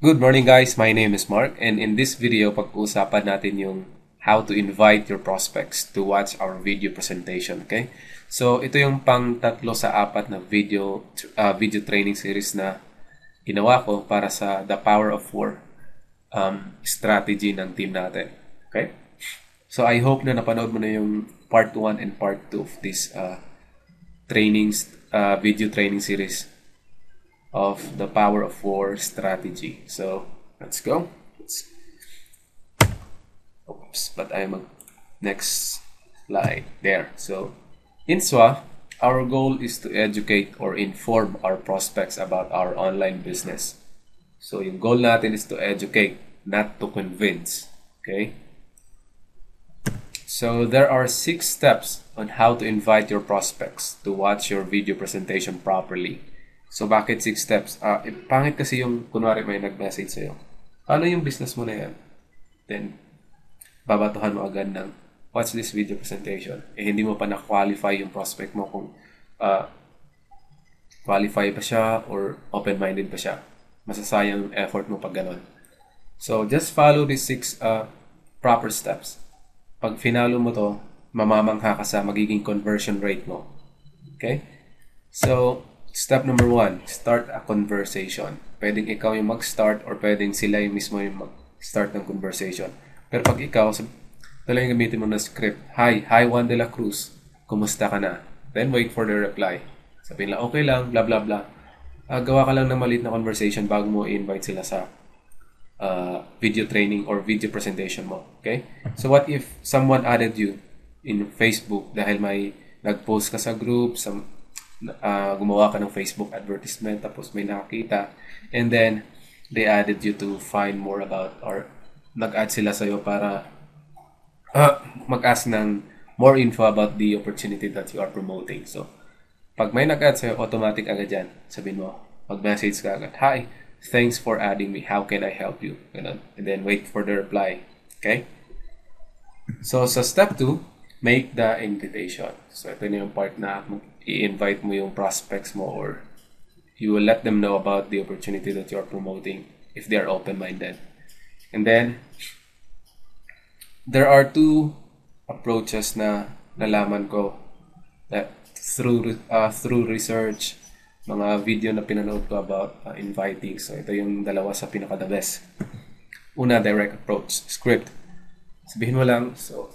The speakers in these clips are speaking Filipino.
Good morning guys, my name is Mark and in this video pag-uusapan natin yung how to invite your prospects to watch our video presentation, okay? So ito yung pang tatlo sa apat na video training series na ginawa ko para sa The Power of Four strategy ng team natin, okay? So I hope na napanood mo na yung part 1 and part 2 of this video training series of the Power of Four strategy. So let's go. Oops, but I'm on next slide there. So in SWA, our goal is to educate or inform our prospects about our online business. So yung goal natin is to educate, not to convince. Okay? So there are 6 steps on how to invite your prospects to watch your video presentation properly. So, bakit 6 steps? Pangit kasi yung, kunwari may nag-message sa'yo. Paano yung business mo na yan? Then, babatuhan mo agad ng, watch this video presentation. Hindi mo pa na-qualify yung prospect mo kung qualify pa siya or open-minded pa siya. Masasayang yung effort mo pag ganon. So, just follow these 6 proper steps. Pag finalo mo to, mamamangha ka sa magiging conversion rate mo. Okay? So, step number 1, start a conversation. Pwedeng ikaw yung mag-start or pwedeng sila yung mismo yung mag-start ng conversation. Pero pag ikaw, talagang gamitin mo na script. Hi Juan de la Cruz. Kumusta ka na? Then wait for the reply. Sabihin lang, okay lang, blah blah blah. Gawa ka lang ng maliit na conversation bago mo i-invite sila sa video training or video presentation mo. Okay? So what if someone added you in Facebook dahil may nag-post ka sa group, gumawa ka ng Facebook advertisement tapos may nakakita and then they added you to find more about or nag-add sila sa'yo para mag-ask ng more info about the opportunity that you are promoting. So, pag may nag-add sa'yo, automatic agad yan. Sabihin mo, mag-message ka agad, hi, thanks for adding me. How can I help you? Ganun. And then wait for the reply. Okay? So, sa step 2, make the invitation. So, ito na yung part na i-invite mo yung prospects mo or you will let them know about the opportunity that you are promoting if they are open-minded. And then, there are 2 approaches na nalaman ko that through research, mga video na pinanood ko about inviting. So, ito yung dalawa sa pinaka-the best. Una, direct approach, script. Sabihin mo lang, so,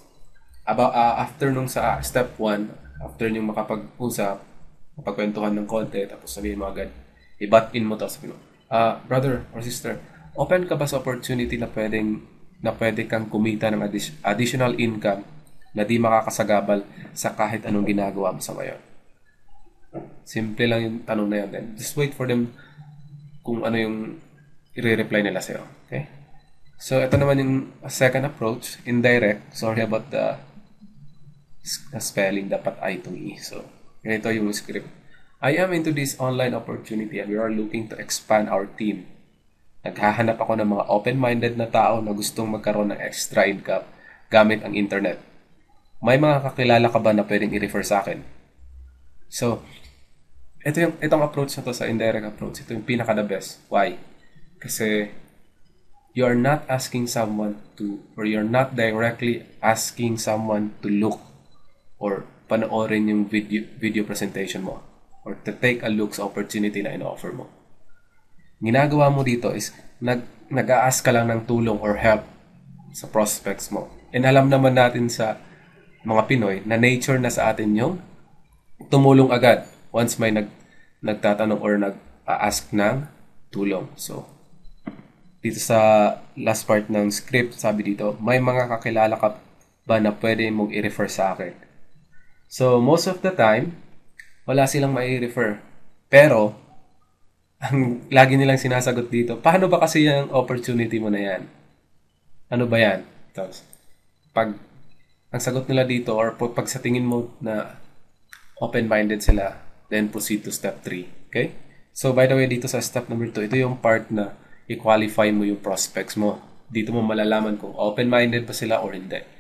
after nung sa step 1, after nyo makapag-usap, mapagkwentuhan ng konti, tapos sabihin mo agad, i-butt in mo to, sabihin mo, brother or sister, open ka ba sa opportunity na pwede kang kumita ng additional income na di makakasagabal sa kahit anong ginagawa mo sa ngayon? Simple lang yung tanong na yun. Then, just wait for them kung ano yung i-reply nila sa'yo. Okay? So, ito naman yung second approach, indirect. Sorry about the spelling, dapat I to E. So, ganito yung script. I am into this online opportunity and we are looking to expand our team. Naghahanap ako ng mga open-minded na tao na gustong magkaroon ng extra income gamit ang internet. May mga kakilala ka ba na pwedeng i-refer sa akin? So, itong approach na to sa indirect approach, ito yung pinaka-the best. Why? Kasi you are not asking someone to, or you're not directly asking someone to look or panoorin yung video presentation mo or to take a look sa opportunity na in-offer mo. Ginagawa mo dito is nag-a-ask ka lang ng tulong or help sa prospects mo. And alam naman natin sa mga Pinoy na nature na sa atin yung tumulong agad once may nagtatanong or nag-a-ask ng tulong. So, dito sa last part ng script, sabi dito, may mga kakilala ka ba na pwede mong i-refer sa akin? So, most of the time, wala silang mai-refer. Pero, ang lagi nilang sinasagot dito, paano ba kasi yung opportunity mo na yan? Ano ba yan? Tapos, ang sagot nila dito, or pag sa tingin mo na open-minded sila, then proceed to step 3. Okay? So, by the way, dito sa step number 2, ito yung part na i-qualify mo yung prospects mo. Dito mo malalaman kung open-minded pa sila or hindi.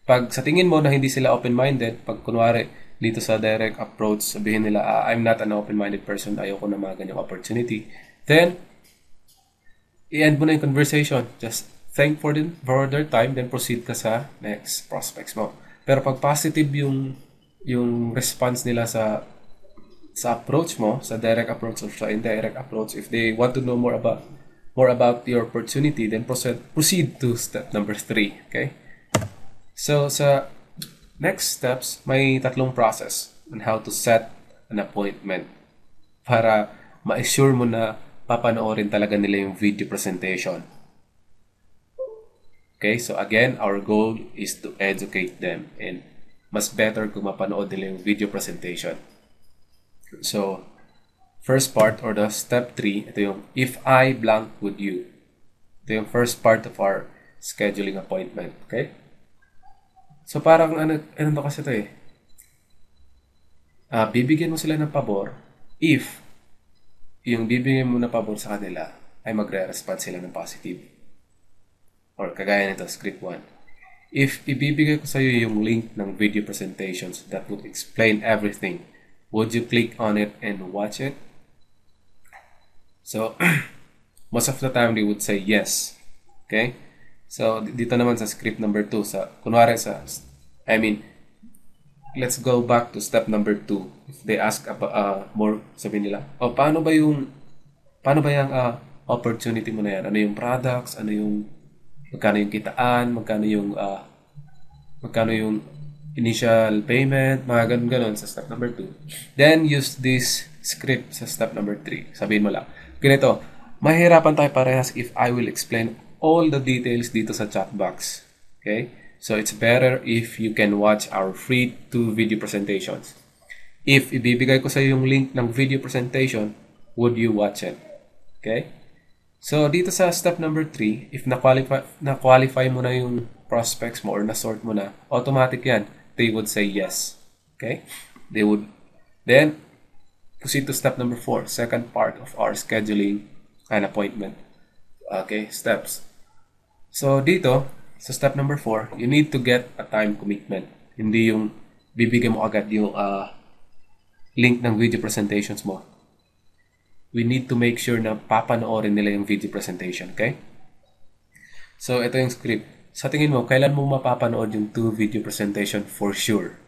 Pag sa tingin mo na hindi sila open-minded, pag kunwari dito sa direct approach, sabihin nila, I'm not an open-minded person, ayoko na mga ganyang opportunity, then i-end mo na yung conversation. Just thank for their time, then proceed ka sa next prospects mo. Pero pag positive yung response nila sa approach mo, sa direct approach or sa indirect approach, if they want to know more about your opportunity, then proceed to step number 3. Okay? So sa next steps, may tatlong process on how to set an appointment para ma-assure mo na papanoorin talaga nila yung video presentation. Okay, so again, our goal is to educate them, and mas better kung mapanood nila yung video presentation. So, first part or the step 3, ito yung if I blank would you. Ito yung first part of our scheduling appointment. Okay? So parang ano to kasi ito eh. Bibigyan mo sila ng pabor if yung bibigyan mo na pabor sa kanila ay magre-respond sila ng positive. Or kagaya nito, script 1. If ibibigay ko sa iyo yung link ng video presentations that would explain everything, would you click on it and watch it? So, most of the time they would say yes. Okay? So, dito naman sa script number 2, let's go back to step number 2. If they ask about more, sabihin nila, paano ba yung opportunity mo na yan? Ano yung products? Magkano yung kitaan? Magkano yung initial payment? Mga ganun sa step number 2. Then, use this script sa step number 3. Sabihin mo lang, ganito, mahirapan tayo parehas if I will explain all the details dito sa chat box. Okay? So, it's better if you can watch our free 2 video presentations. If ibibigay ko sa iyo yung link ng video presentation, would you watch it? Okay? So, dito sa step number 3, if na-qualify mo na yung prospects mo or na-sort mo na, automatic yan. They would say yes. Okay? Then, proceed to step number 4, second part of our scheduling an appointment. Okay, steps. So, dito, sa step number 4, you need to get a time commitment. Hindi yung bibigyan mo agad yung link ng video presentations mo. We need to make sure na papanoorin nila yung video presentation, okay? So, ito yung script. Sa tingin mo, kailan mo mapapanood yung 2 video presentation for sure?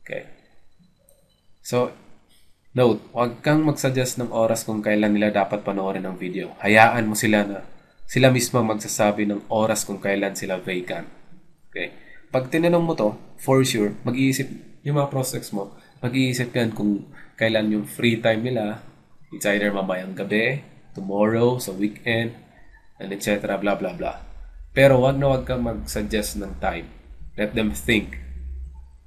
Okay. So, note, huwag kang mag-suggest ng oras kung kailan nila dapat panoorin ang video. Hayaan mo sila mismo magsasabi ng oras kung kailan sila vacant. Okay. Pag tinanong mo to, for sure, mag-iisip, yung mga prospects mo, mag-iisip yan kung kailan yung free time nila. It's either mamayang gabi, tomorrow, sa weekend, and etc. blah blah blah. Pero wag kang mag-suggest ng time. Let them think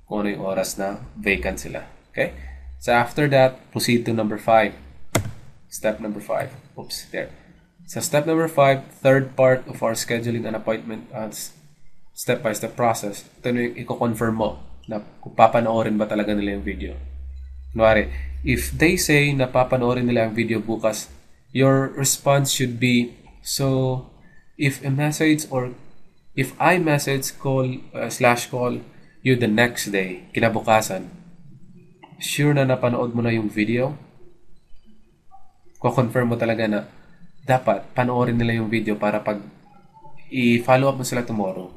kung ano yung oras na vacant sila. Okay? So after that, proceed to number 5. Step number 5. Oops, there. Sa step number 5, third part of our scheduling an appointment step-by-step process. Ito na yung i-confirm mo na kung papanoorin ba talaga nila yung video. Kunwari, if they say na papanoorin nila ang video bukas, your response should be, so, if I message call you the next day, kinabukasan, sure na napanood mo na yung video? Ko-confirm mo talaga na dapat panoorin nila yung video para pag i-follow up mo sila tomorrow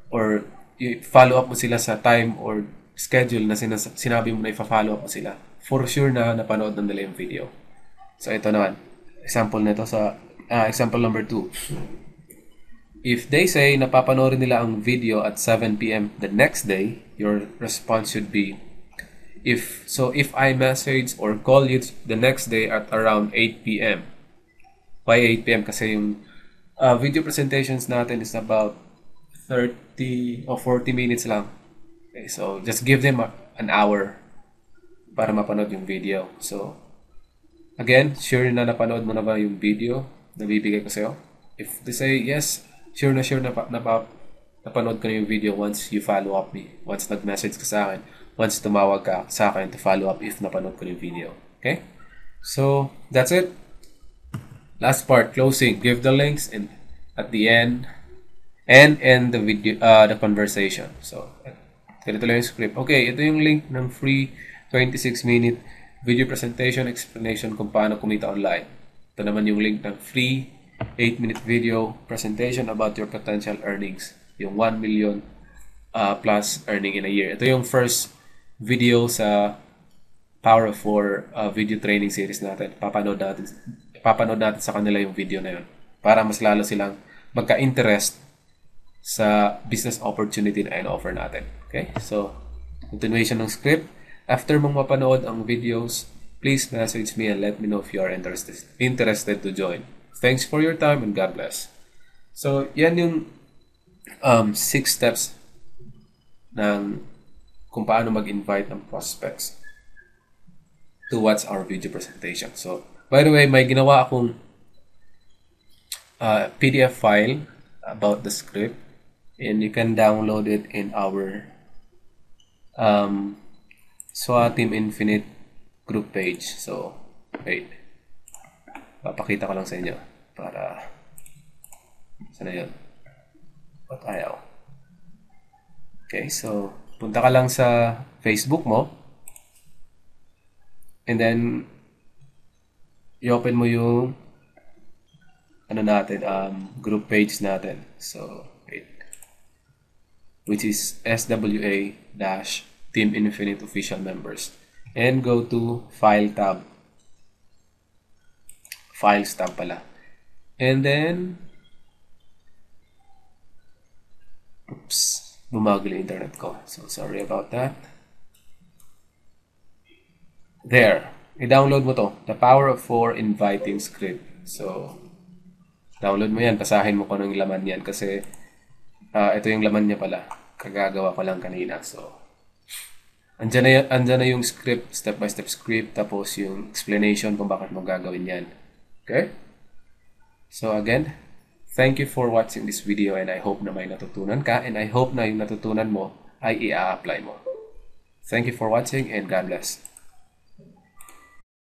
or i-follow up mo sila sa time or schedule na sinabi mo na i-follow up mo sila, for sure na napanood na nila yung video. So ito naman, example nito sa example number 2. If they say na papanoorin nila ang video at 7 p.m. the next day, your response should be, if I message or call you the next day at around 8 p.m. Why 8 p.m.? Kasi yung video presentations natin is about 30 or 40 minutes lang. Okay, so just give them an hour para mapanood yung video. So, again, sure na napanood mo na ba yung video na bibigay ko sa'yo? If they say yes, sure na napanood ko na yung video once you follow up me. Once nag-message ka sa akin. Once tumawag ka sa akin to follow up if napanood ko na yung video. Okay? So, that's it. Last part, closing. Give the links and at the end and end the video, the conversation. So, ganito lang yung script. Okay, ito yung link ng free 26-minute video presentation explanation kung paano kumita online. Ito naman yung link ng free 8-minute video presentation about your potential earnings. Yung 1 million plus earning in a year. Ito yung first video sa Power of 4 video training series natin. Papanood natin sa kanila yung video na yun para mas lalo silang magka-interest sa business opportunity na in-offer natin. Okay? So, continuation ng script. After mong mapanood ang videos, please message me and let me know if you are interested to join. Thanks for your time and God bless. So, yan yung 6 steps ng kung paano mag-invite ng prospects to watch our video presentation. So, by the way, may ginawa akong PDF file about the script and you can download it in our SWA Team Infinite group page. So, wait. Papakita ko lang sa inyo para sana yun. Ba't ayaw? Okay, so punta ka lang sa Facebook mo and then i-open mo yung ano natin, group page natin. So, wait. Which is SWA-Team Infinite Official Members. And go to File tab. Files tab pala. And then, oops, bumagal yung internet ko. So, sorry about that. There. I-download mo to. The Power of 4 Inviting Script. So, download mo yan. Basahin mo kung anong laman yan. Kasi, ito yung laman niya pala. Kagagawa ko lang kanina. So, andyan na yung script, step-by-step script. Tapos yung explanation kung bakit mo gagawin yan. Okay? So, again, thank you for watching this video and I hope na may natutunan ka and I hope na yung natutunan mo ay i-apply mo. Thank you for watching and God bless.